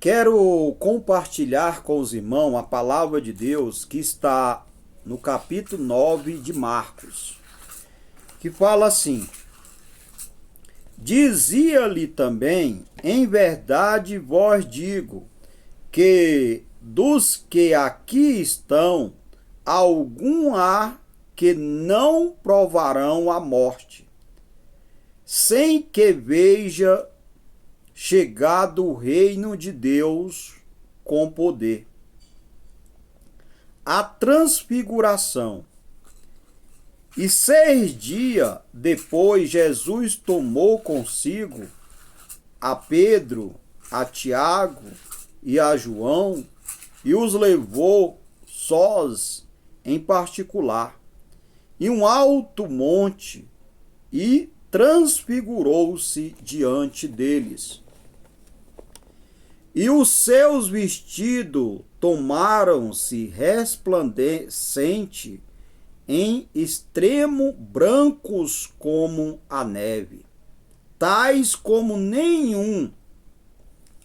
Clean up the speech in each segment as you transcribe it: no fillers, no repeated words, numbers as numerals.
Quero compartilhar com os irmãos a palavra de Deus que está no capítulo 9 de Marcos, que fala assim: Dizia-lhe também, em verdade vos digo, que dos que aqui estão, algum há que não provarão a morte, sem que veja chegado o reino de Deus com poder. A transfiguração. E 6 dias depois, Jesus tomou consigo a Pedro, a Tiago e a João e os levou sós em particular em um alto monte e transfigurou-se diante deles. E os seus vestidos tornaram-se resplandecentes em extremo brancos como a neve, tais como nenhum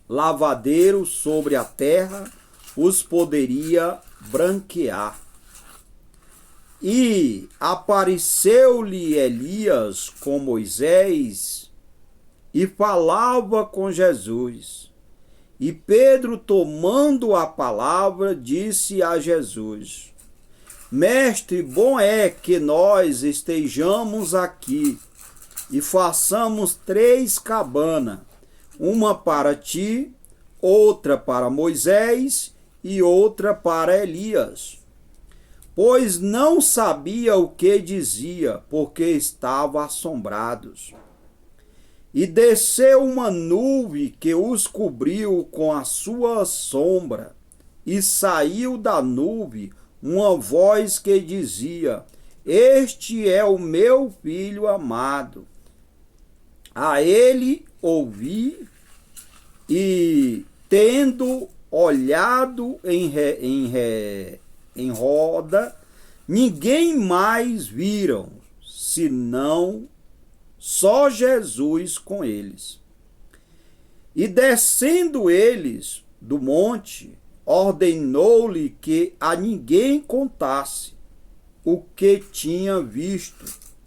lavadeiro sobre a terra os poderia branquear. E apareceu-lhe Elias com Moisés e falava com Jesus. E Pedro, tomando a palavra, disse a Jesus: Mestre, bom é que nós estejamos aqui e façamos 3 cabanas, uma para ti, outra para Moisés e outra para Elias. Pois não sabia o que dizia, porque estavam assombrados. E desceu uma nuvem que os cobriu com a sua sombra, e saiu da nuvem uma voz que dizia: Este é o meu filho amado. A ele ouvi, e tendo olhado em roda, ninguém mais viram, senão só Jesus com eles. E descendo eles do monte, ordenou-lhe que a ninguém contasse o que tinha visto,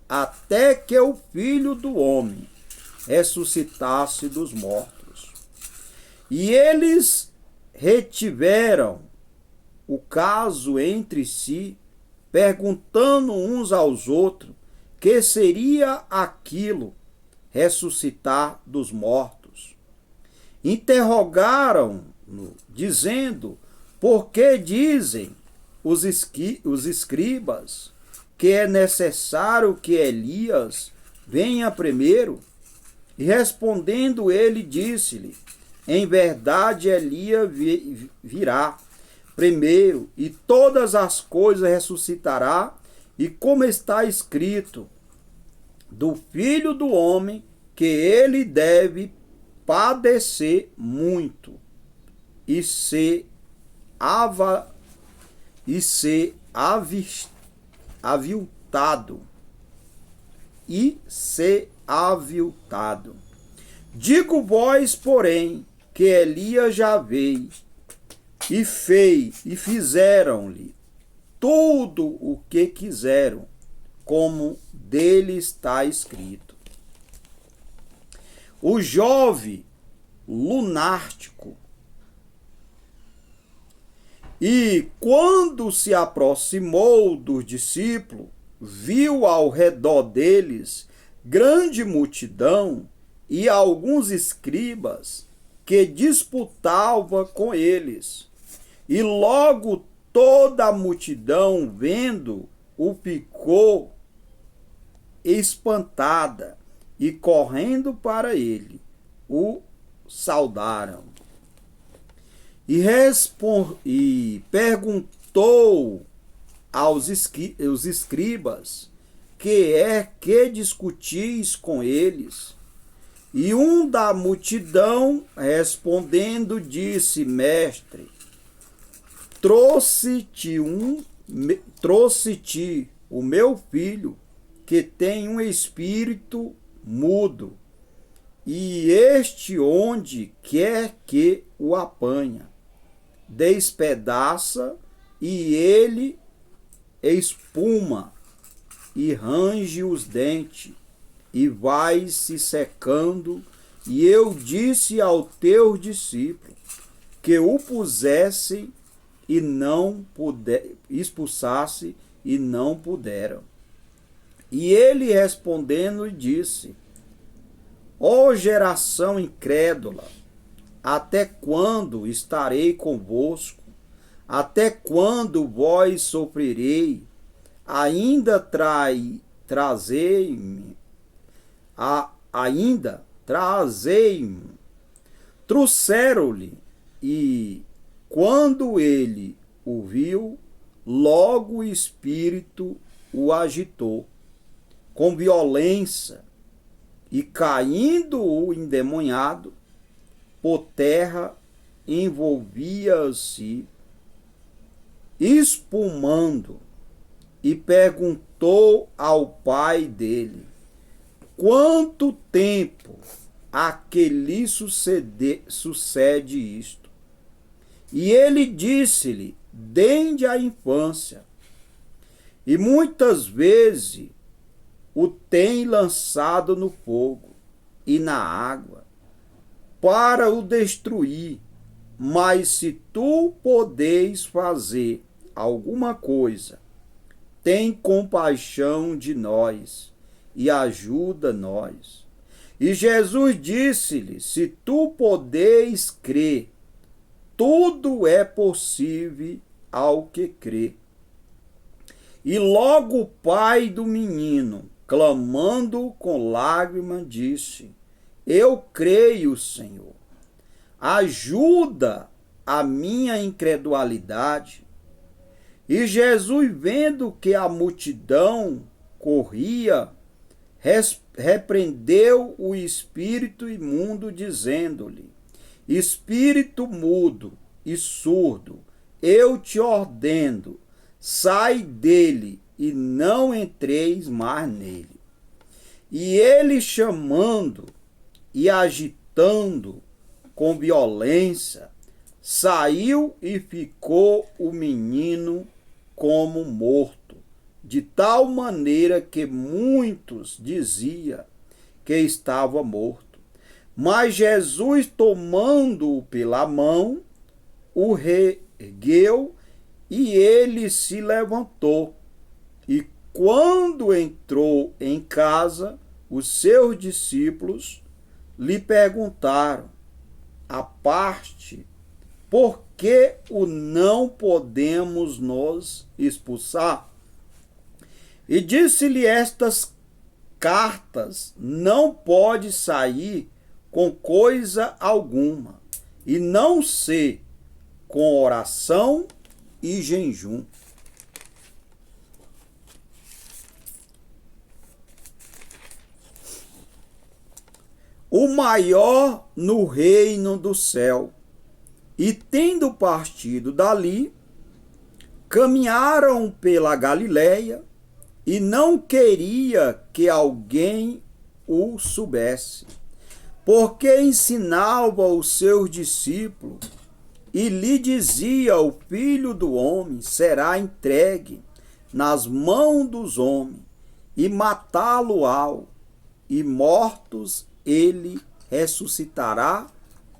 até que o Filho do Homem ressuscitasse dos mortos. E eles retiveram o caso entre si, perguntando uns aos outros que seria aquilo ressuscitar dos mortos. Interrogaram-no, dizendo: Por que dizem os escribas que é necessário que Elias venha primeiro? E respondendo ele, disse-lhe: Em verdade, Elias virá primeiro, e todas as coisas ressuscitará, e como está escrito, do Filho do Homem, que ele deve padecer muito, e ser aviltado. Digo vós, porém, que Elias já veio, e fizeram-lhe tudo o que quiseram, como dele está escrito. O jovem lunático. E quando se aproximou dos discípulos, viu ao redor deles grande multidão e alguns escribas que disputavam com eles. E logo toda a multidão, vendo-o, ficou espantada, e correndo para ele, o saudaram. E perguntou aos escribas: Que é que discutis com eles? E um da multidão, respondendo, disse: Mestre, trouxe-te o meu filho, que tem um espírito mudo, e este onde quer que o apanha, despedaça, e ele espuma e range os dentes, e vai se secando. E eu disse ao teu discípulo que o pusessem e não expulsasse, e não puderam. E ele respondendo disse: ó geração incrédula, até quando estarei convosco? Até quando vós sofrerei? Ainda trazei-me, ainda trazei-me. Trouxeram-lhe, e quando ele o viu, logo o espírito o agitou com violência, e caindo o endemoniado por terra, envolvia-se espumando, e perguntou ao pai dele: quanto tempo há que lhe sucede isto? E ele disse-lhe: desde a infância, e muitas vezes o tem lançado no fogo e na água para o destruir. Mas se tu podes fazer alguma coisa, tem compaixão de nós e ajuda nós. E Jesus disse-lhe: se tu podes crer, tudo é possível ao que crê. E logo o pai do menino, clamando com lágrimas, disse: eu creio, Senhor, ajuda a minha incredulidade. E Jesus, vendo que a multidão corria, repreendeu o espírito imundo, dizendo-lhe: espírito mudo e surdo, eu te ordeno, sai dele e não entreis mais nele. E ele, chamando e agitando com violência, saiu, e ficou o menino como morto, de tal maneira que muitos diziam que estava morto. Mas Jesus, tomando-o pela mão, o reergueu, e ele se levantou. E quando entrou em casa, os seus discípulos lhe perguntaram à parte: por que o não podemos nos expulsar? E disse-lhe: estas cartas não pode sair com coisa alguma, e não ser com oração e jejum. O maior no reino do céu. E tendo partido dali, caminharam pela Galileia, e não queria que alguém o soubesse, porque ensinava os seus discípulos, e lhe dizia: o Filho do homem será entregue nas mãos dos homens, e matá-lo-ão, e mortos ele ressuscitará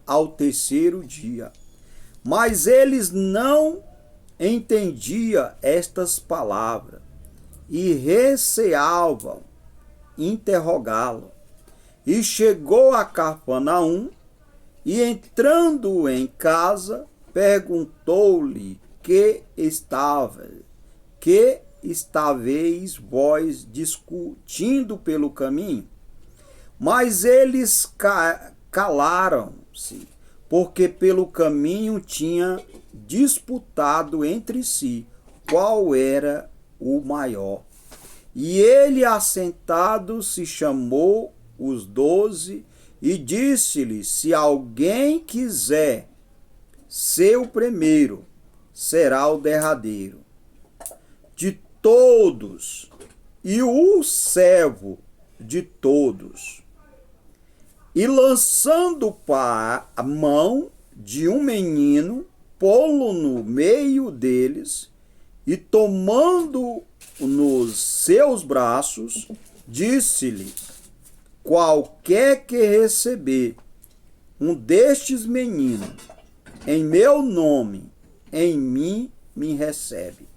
ao terceiro dia. Mas eles não entendiam estas palavras, e receavam interrogá-lo. E chegou a Cafarnaum, e entrando em casa, perguntou-lhe: que estáveis vós discutindo pelo caminho? Mas eles calaram-se, porque pelo caminho tinha disputado entre si qual era o maior. E ele, assentado, se chamou os 12 e disse-lhes: se alguém quiser ser o primeiro, será o derradeiro de todos e o servo de todos. e lançando para a mão de um menino, pô-lo no meio deles, e tomando nos seus braços, disse-lhe: qualquer que receber um destes meninos em meu nome, em mim me recebe.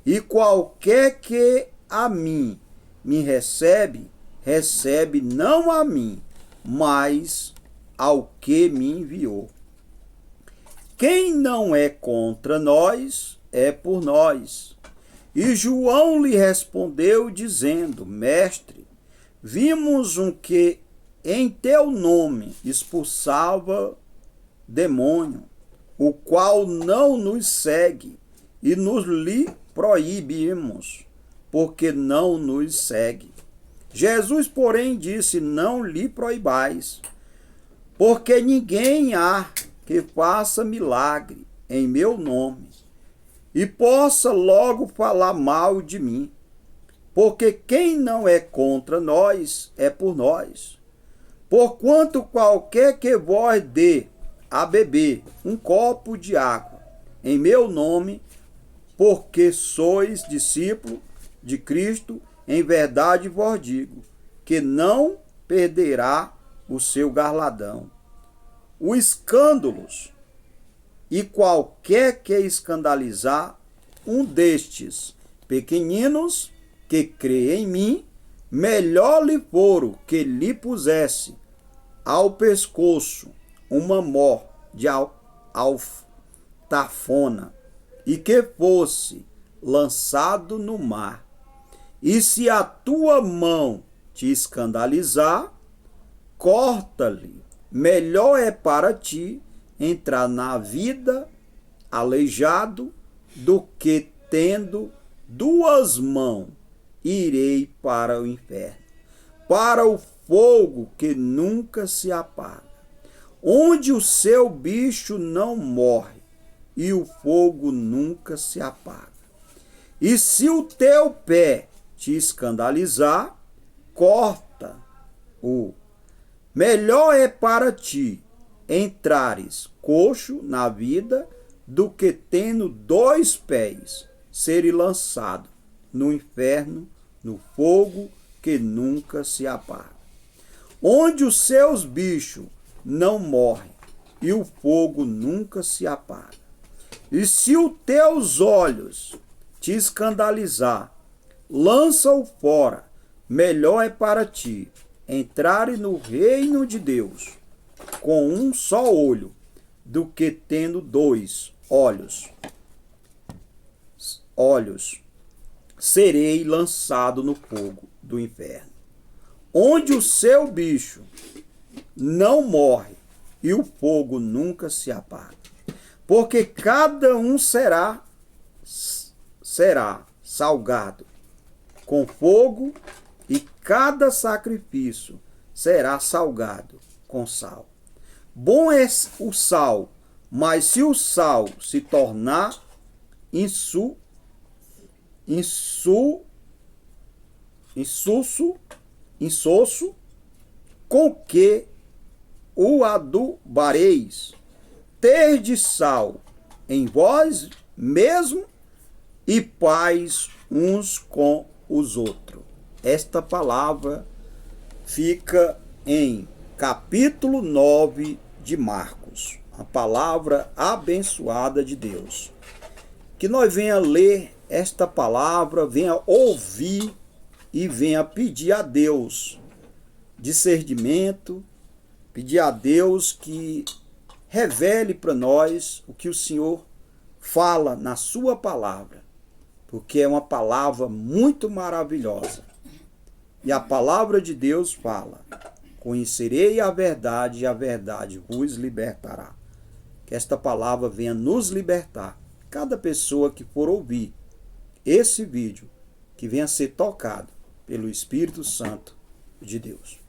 E qualquer que a mim me recebe, recebe não a mim, mas ao que me enviou. Quem não é contra nós, é por nós. E João lhe respondeu, dizendo: Mestre, vimos um que em teu nome expulsava demônio, o qual não nos segue, e nos lhe proibimos, porque não nos segue. Jesus, porém, disse: não lhe proibais, porque ninguém há que faça milagre em meu nome e possa logo falar mal de mim, porque quem não é contra nós é por nós. Porquanto qualquer que vós dê a beber um copo de água em meu nome, porque sois discípulo de Cristo, em verdade vos digo, que não perderá o seu galardão. O escândalos, e qualquer que escandalizar um destes pequeninos que crê em mim, melhor lhe fora que lhe pusesse ao pescoço uma mó de altafona e que fosse lançado no mar. E se a tua mão te escandalizar, corta-lhe. Melhor é para ti entrar na vida aleijado do que tendo duas mãos irei para o inferno, para o fogo que nunca se apaga, onde o seu bicho não morre e o fogo nunca se apaga. E se o teu pé te escandalizar, corta-o. Melhor é para ti entrares coxo na vida do que tendo dois pés ser lançado no inferno, no fogo que nunca se apaga, onde os seus bichos não morrem e o fogo nunca se apaga. E se os teus olhos te escandalizar, lança-o fora. Melhor é para ti entrar no reino de Deus com um só olho do que tendo dois olhos. Serei lançado no fogo do inferno, onde o seu bicho não morre e o fogo nunca se apaga. Porque cada um será salgado com fogo, e cada sacrifício será salgado com sal. Bom é o sal, mas se o sal se tornar insosso, com que o adubareis? Terde sal em vós mesmo e paz uns com os outros. Esta palavra fica em capítulo 9 de Marcos, a palavra abençoada de Deus. Que nós venha ler esta palavra, venha ouvir e venha pedir a Deus discernimento, pedir a Deus que revele para nós o que o Senhor fala na sua palavra, porque é uma palavra muito maravilhosa. E a palavra de Deus fala: conhecerei a verdade e a verdade vos libertará. Que esta palavra venha nos libertar. Cada pessoa que for ouvir esse vídeo, que venha ser tocado pelo Espírito Santo de Deus.